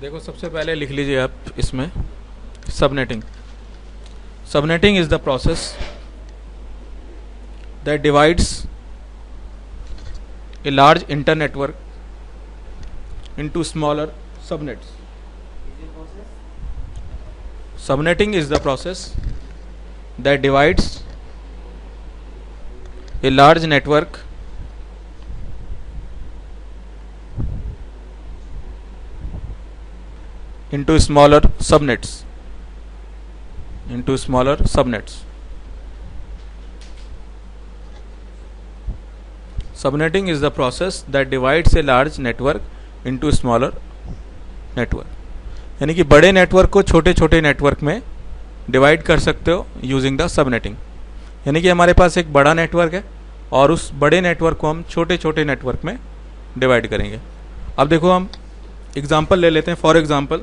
देखो सबसे पहले लिख लीजिए आप इसमें subnetting. Subnetting is the process that divides a large internetwork into smaller subnets. Subnetting is the process that divides a large network into smaller subnets. Subnetting is the process that divides a large network into smaller network. यानी कि बड़े network को छोटे छोटे network में divide कर सकते हो यूजिंग द सबनेटिंग। यानी कि हमारे पास एक बड़ा नेटवर्क है और उस बड़े नेटवर्क को हम छोटे छोटे नेटवर्क में डिवाइड करेंगे। अब देखो हम एग्जांपल ले लेते हैं। फॉर एग्जांपल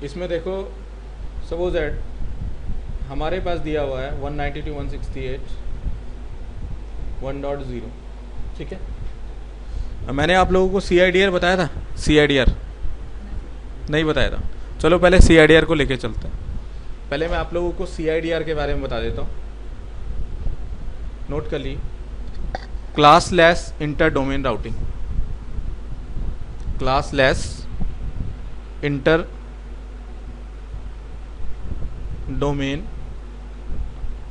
इसमें देखो सपोज दैट हमारे पास दिया हुआ है 192.168.1.0, ठीक है। मैंने आप लोगों को CIDR बताया था, CIDR नहीं बताया था। चलो पहले CIDR को लेके चलते हैं। पहले मैं आप लोगों को CIDR के बारे में बता देता हूँ, नोट कर ली। Classless inter domain routing, classless inter domain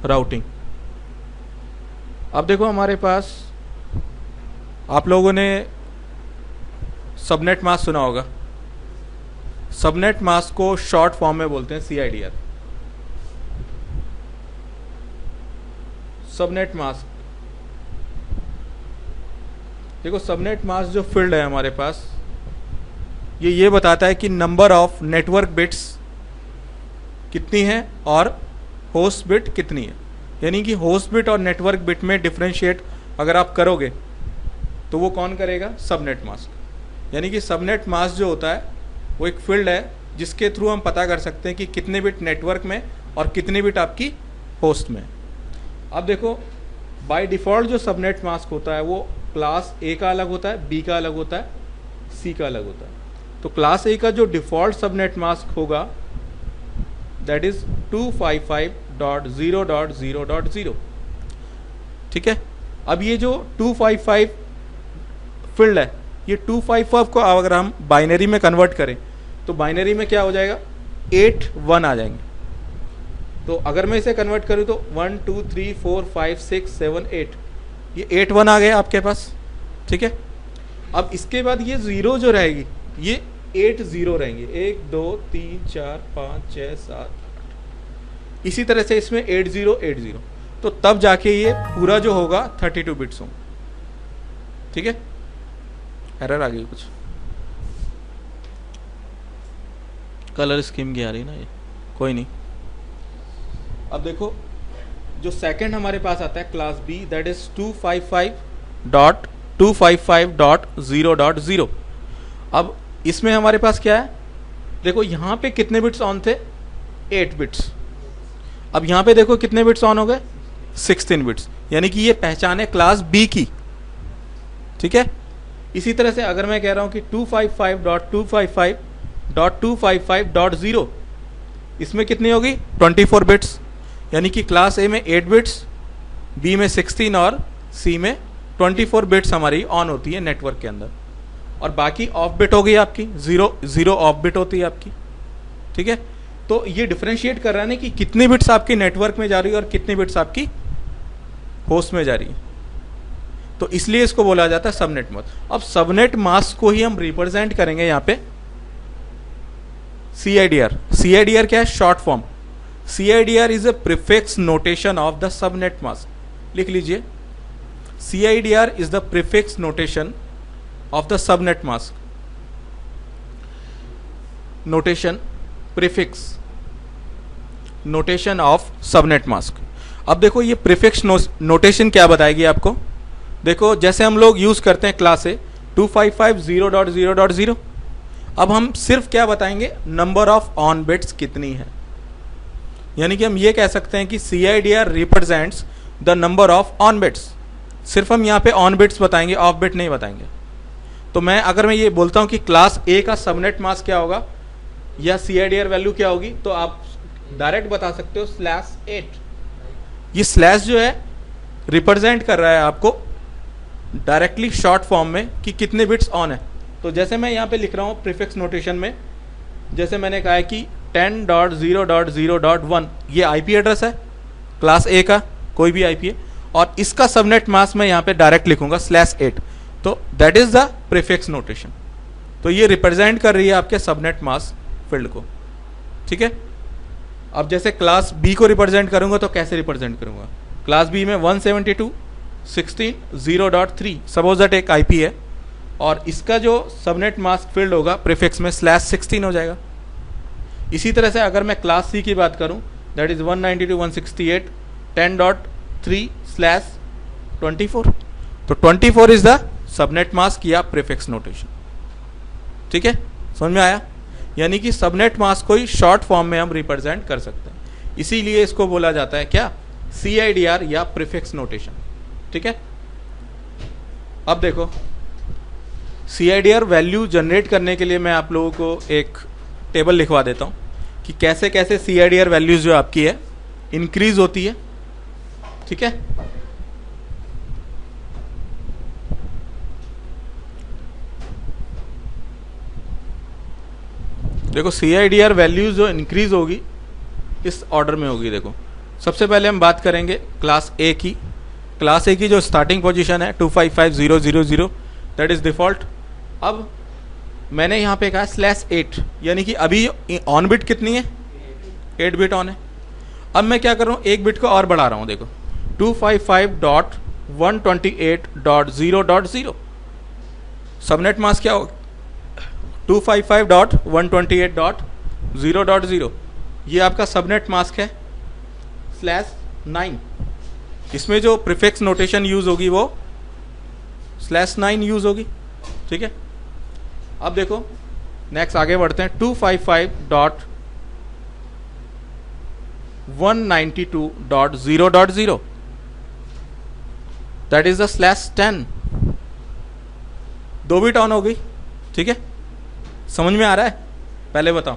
routing. अब देखो हमारे पास आप लोगों ने सबनेट मास्क सुना होगा। सबनेट मास्क को शॉर्ट फॉर्म में बोलते हैं CIDR। सबनेट मास्क, देखो सबनेट मास्क जो फील्ड है हमारे पास, ये बताता है कि नंबर ऑफ नेटवर्क बिट्स कितनी है और होस्ट बिट कितनी है। यानी कि होस्ट बिट और नेटवर्क बिट में डिफरेंशिएट अगर आप करोगे तो वो कौन करेगा? Subnet mask. यानी कि सबनेट मास्क जो होता है वो एक फील्ड है जिसके थ्रू हम पता कर सकते हैं कि कितने बिट नेटवर्क में और कितने बिट आपकी होस्ट में। अब देखो बाय डिफ़ॉल्ट जो सबनेट मास्क होता है वो क्लास A का अलग होता है, B का अलग होता है, C का अलग होता है। तो क्लास A का जो डिफ़ॉल्ट सबनेट मास्क होगा दैट इज 255.0.0.0, ठीक है। अब ये जो 255 फील्ड है, ये 255 को अगर हम बाइनरी में कन्वर्ट करें तो बाइनरी में क्या हो जाएगा? 8 1 आ जाएंगे। तो अगर मैं इसे कन्वर्ट करूँ तो 1 2 3 4 5 6 7 8, ये 8 1 आ गए आपके पास, ठीक है। अब इसके बाद ये ज़ीरो जो रहेगी ये 8 0 रहेंगे, 1 2 3 4 5 6 7 8। इसी तरह से इसमें 8 0 8 0, तो तब जाके ये पूरा जो होगा 32 बिट्स होंगे, ठीक है। एरर आ गई कुछ, कलर स्कीम की आ रही ना ये, कोई नहीं। अब देखो जो सेकंड हमारे पास आता है क्लास B, दैट इज 255.255.0.0। अब इसमें हमारे पास क्या है? देखो यहाँ पे कितने बिट्स ऑन थे? 8 बिट्स। अब यहाँ पे देखो कितने बिट्स ऑन हो गए? 16 बिट्स। यानी कि ये पहचान है क्लास B की, ठीक है। इसी तरह से अगर मैं कह रहा हूँ कि 255.255.255.0, इसमें कितनी होगी? 24 बिट्स। यानी कि क्लास A में 8 बिट्स, B में 16 और C में 24 बिट्स हमारी ऑन होती है नेटवर्क के अंदर, और बाकी ऑफ बिट हो गई आपकी, जीरो ऑफ बिट होती है आपकी, ठीक है। तो ये डिफरेंशिएट कर रहा है ना कि कितनी बिट्स आपकी नेटवर्क में जा रही है और कितनी बिट्स आपकी होस्ट में जा रही है। तो इसलिए इसको बोला जाता है सबनेट मास्क। अब सबनेट मास्क को ही हम रिप्रेजेंट करेंगे यहाँ पे CIDR। CIDR क्या है? Short form. CIDR is a prefix notation of the subnet mask. लिख लीजिए, CIDR is the prefix notation of the subnet mask. Notation, prefix notation of subnet mask। अब देखो ये प्रीफिक्स नोटेशन क्या बताएगी आपको। देखो जैसे हम लोग यूज करते हैं क्लास A, 255.0.0.0। अब हम सिर्फ क्या बताएंगे, नंबर ऑफ ऑन बिट्स कितनी है। यानी कि हम ये कह सकते हैं कि CIDR represents the number of on bits. सिर्फ हम यहाँ पे ऑन बिट्स बताएंगे, ऑफ बिट नहीं बताएंगे। तो अगर मैं ये बोलता हूँ कि क्लास A का सबनेट मास्क क्या होगा या CIDR वैल्यू क्या होगी, तो आप डायरेक्ट बता सकते हो /8। ये स्लैश जो है रिप्रेजेंट कर रहा है आपको डायरेक्टली शॉर्ट फॉर्म में कि कितने बिट्स ऑन है। तो जैसे मैं यहाँ पे लिख रहा हूँ प्रीफिक्स नोटेशन में, जैसे मैंने कहा है कि 10.0.0.1 ये IP एड्रेस है क्लास A का, कोई भी IP है, और इसका सबनेट मास्क मैं यहाँ पे डायरेक्ट लिखूंगा /8। तो that is the prefix notation. तो ये रिप्रेजेंट कर रही है आपके सबनेट मास्क फील्ड को, ठीक है। अब जैसे क्लास B को रिप्रेजेंट करूंगा तो कैसे रिप्रेजेंट करूंगा, क्लास B में 172.16.0.3 सपोज दैट एक IP है, और इसका जो सबनेट मास्क फील्ड होगा प्रीफिक्स में /16 हो जाएगा। इसी तरह से अगर मैं क्लास C की बात करूं, दैट इज 192.168.10.3/24। तो 24 इज द सबनेट मास्क या प्रीफिक्स नोटेशन, ठीक है, समझ में आया। यानी कि सबनेट मास्क को ही शॉर्ट फॉर्म में हम रिप्रेजेंट कर सकते हैं, इसीलिए इसको बोला जाता है क्या, CIDR या प्रीफिक्स नोटेशन, ठीक है। अब देखो CIDR वैल्यू जनरेट करने के लिए मैं आप लोगों को एक टेबल लिखवा देता हूं कि कैसे कैसे CIDR वैल्यूज जो आपकी है इंक्रीज होती है, ठीक है। देखो CIDR वैल्यूज जो इंक्रीज होगी इस ऑर्डर में होगी। देखो सबसे पहले हम बात करेंगे क्लास A की। क्लास A की जो स्टार्टिंग पोजीशन है 255.0.0.0 दैट इज डिफॉल्ट। अब मैंने यहाँ पे कहा /8, यानी कि अभी ऑन बिट कितनी है, 8 बिट ऑन है। अब मैं क्या कर रहा हूँ, एक बिट को और बढ़ा रहा हूँ। देखो 255.128.0.0 सबनेट मास्क क्या हो, 255.128.0.0 ये आपका सबनेट मास्क है /9। इसमें जो प्रीफिक्स नोटेशन यूज होगी वो /9 यूज होगी, ठीक है। अब देखो नेक्स्ट आगे बढ़ते हैं, 255.192.0.0 that is the /10। 2 bit on हो गई, ठीक है। समझ में आ रहा है, पहले बताओ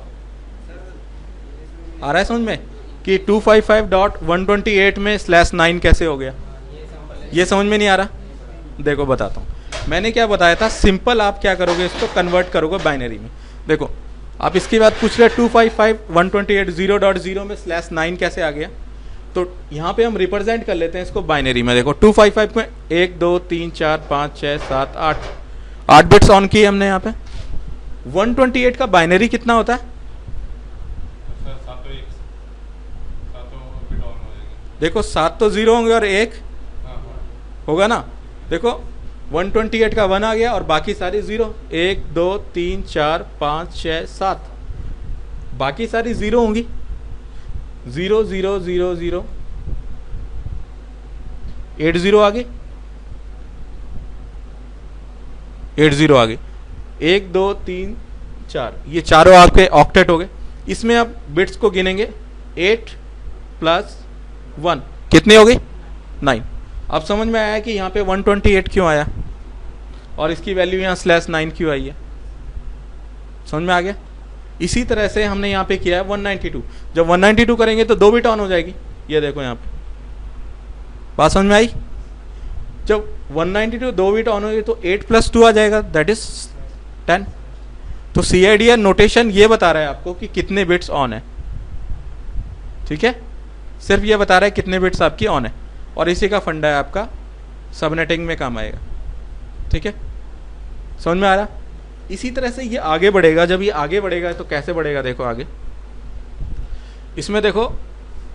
आ रहा है समझ में कि 255.128 में /9 कैसे हो गया, ये समझ में नहीं आ रहा। देखो बताता हूँ, मैंने क्या बताया था, सिंपल आप क्या करोगे, इसको कन्वर्ट करोगे बाइनरी में। देखो आप इसकी बात पूछ रहे 255.128.0.0 में /9 कैसे आ गया, तो यहाँ पे हम रिप्रेजेंट कर लेते हैं इसको बाइनरी में। देखो 255 में 1 2 3 4 5 6 7 8 बिट्स ऑन किए हमने यहाँ पे। 128 का बाइनरी कितना होता है, देखो 7 तो 0 होंगे और 1 होगा ना। देखो 128 का 1 आ गया और बाकी सारी 0, 1 2 3 4 5 6 7, बाकी सारी 0 होंगी। 0 0 0 0 8 0 आ गई, 8 0 आ गई, 1 2 3 4, ये चारों आपके ऑक्टेट हो गए। इसमें आप बिट्स को गिनेंगे, 8 + 1 कितनी हो गई, 9। अब समझ में आया कि यहाँ पे 128 क्यों आया और इसकी वैल्यू यहाँ /9 क्यों आई है, समझ में आ गया। इसी तरह से हमने यहाँ पे किया है 192। जब 192 करेंगे तो 2 बिट ऑन हो जाएगी, ये देखो यहाँ पे, बात समझ में आई। जब 192 2 बिट ऑन होगी तो 8 + 2 आ जाएगा, दैट इज 10। तो CIDR नोटेशन ये बता रहा है आपको कि कितने बिट्स ऑन है, ठीक है, सिर्फ ये बता रहा है कितने बिट्स आपकी ऑन है, और इसी का फंडा है आपका सबनेटिंग में काम आएगा, ठीक है, समझ में आ रहा। इसी तरह से ये आगे बढ़ेगा। जब ये आगे बढ़ेगा तो कैसे बढ़ेगा, देखो आगे इसमें देखो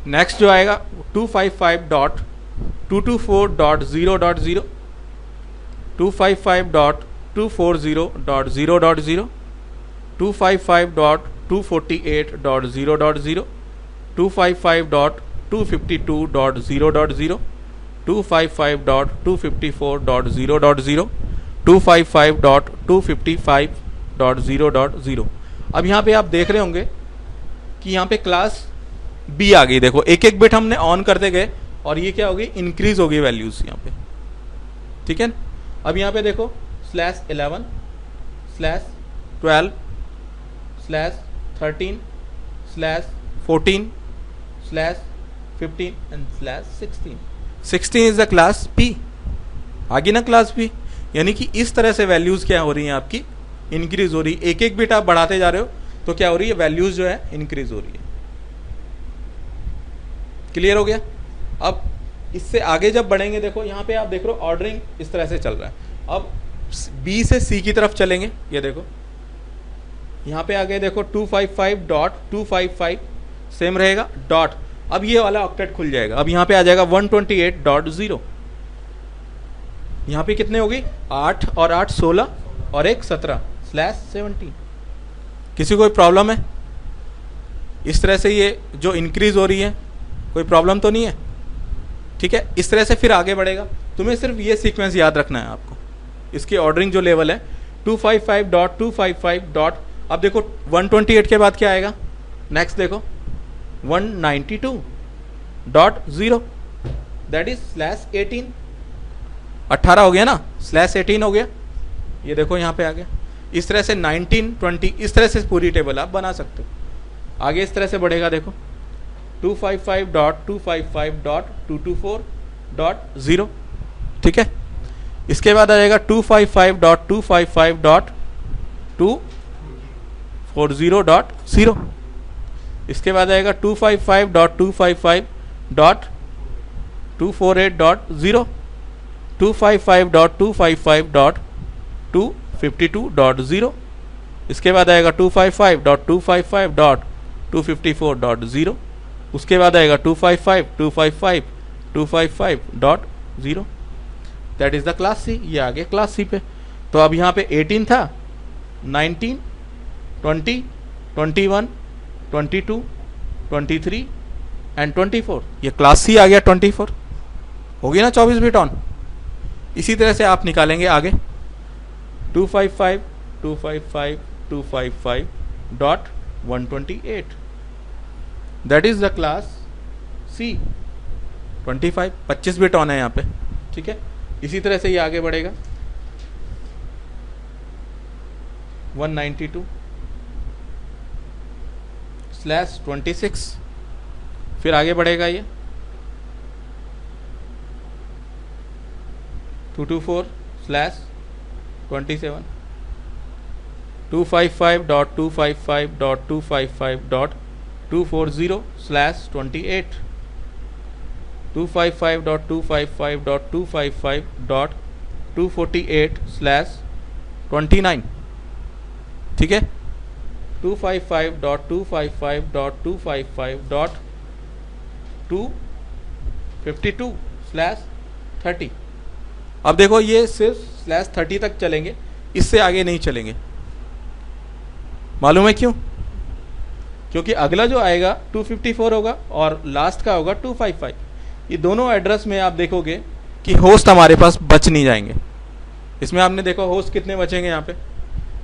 नेक्स्ट जो आएगा 255.224.0.0 255.240.0.0 255.248.0.0 255.252.0.0 255.254.0.0 255.255.0.0। अब यहाँ पे आप देख रहे होंगे कि यहाँ पे क्लास बी आ गई। देखो एक एक बिट हमने ऑन करते गए और ये क्या हो गई, इंक्रीज हो गई वैल्यूज यहाँ पे, ठीक है। अब यहाँ पे देखो /11 /12 /13 /14 /15 and /16। 16 is the class P, आगे ना क्लास पी। यानी कि इस तरह से वैल्यूज क्या हो रही हैं आपकी, इंक्रीज हो रही है। एक एक बिट आप बढ़ाते जा रहे हो तो क्या हो रही है, वैल्यूज जो है इंक्रीज हो रही है। क्लियर हो गया। अब इससे आगे जब बढ़ेंगे, देखो यहाँ पे आप देख रहे हो ऑर्डरिंग इस तरह से चल रहा है। अब बी से सी की तरफ चलेंगे, ये देखो यहाँ पे आगे देखो 255.255 सेम रहेगा डॉट। अब ये वाला ऑक्टेट खुल जाएगा। अब यहाँ पे आ जाएगा 128.0। यहाँ पे कितने होगी, 8 और 8 16 और 1 17 /17। किसी कोई प्रॉब्लम है? इस तरह से ये जो इंक्रीज हो रही है, कोई प्रॉब्लम तो नहीं है, ठीक है। इस तरह से फिर आगे बढ़ेगा। तुम्हें सिर्फ ये सीक्वेंस याद रखना है आपको। इसकी ऑर्डरिंग जो लेवल है 255.255. अब देखो 128 के बाद क्या आएगा, नेक्स्ट देखो 192.0, दैट इज /18। 18 हो गया ना, /18 हो गया। ये देखो यहाँ पे आ गया। इस तरह से 19 20 इस तरह से पूरी टेबल आप बना सकते हो। आगे इस तरह से बढ़ेगा, देखो 255.255.224.0, ठीक है। इसके बाद आ जाएगा 255.255.240.0। इसके बाद आएगा 255.255.248.0, 255.255.252.0। इसके बाद आएगा 255.255.254.0। उसके बाद आएगा 255.255.255.0। That is the class C. ये आ गया क्लास सी पे। तो अब यहाँ पे 18 था, 19 20 21 22 23 एंड 24। ये क्लास सी आ गया 24। होगी ना 24 बिट ऑन। इसी तरह से आप निकालेंगे आगे 255.255.128। That is the class C 25। 25 bit on है यहाँ पे, ठीक है। इसी तरह से ये आगे बढ़ेगा 192/26। फिर आगे बढ़ेगा ये 224/27। 255.255.255.240/28। 255.255.255.248/29, ठीक है। 255.255.255.252/30। अब देखो ये सिर्फ /30 तक चलेंगे, इससे आगे नहीं चलेंगे। मालूम है क्यों? क्योंकि अगला जो आएगा 254 होगा और लास्ट का होगा 255। ये दोनों एड्रेस में आप देखोगे कि होस्ट हमारे पास बच नहीं जाएंगे। इसमें आपने देखो होस्ट कितने बचेंगे, यहाँ पे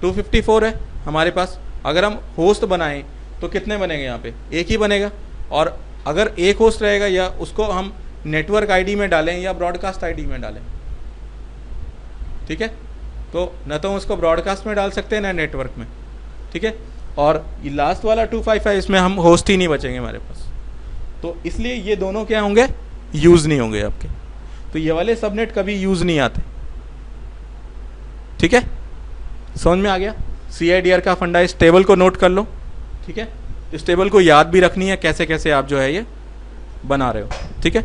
254 है हमारे पास। अगर हम होस्ट बनाएं तो कितने बनेंगे, यहाँ पे एक ही बनेगा। और अगर एक होस्ट रहेगा या उसको हम नेटवर्क आईडी में डालें या ब्रॉडकास्ट आईडी में डालें, ठीक है, तो न तो उसको ब्रॉडकास्ट में डाल सकते हैं ना नेटवर्क में, ठीक है। और ये लास्ट वाला 255 इसमें हम होस्ट ही नहीं बचेंगे हमारे पास। तो इसलिए ये दोनों क्या होंगे, यूज़ नहीं होंगे आपके। तो ये वाले सबनेट कभी यूज़ नहीं आते, ठीक है। समझ में आ गया। CIDR का फंडा। इस टेबल को नोट कर लो, ठीक है। इस टेबल को याद भी रखनी है, कैसे कैसे आप जो है ये बना रहे हो, ठीक है।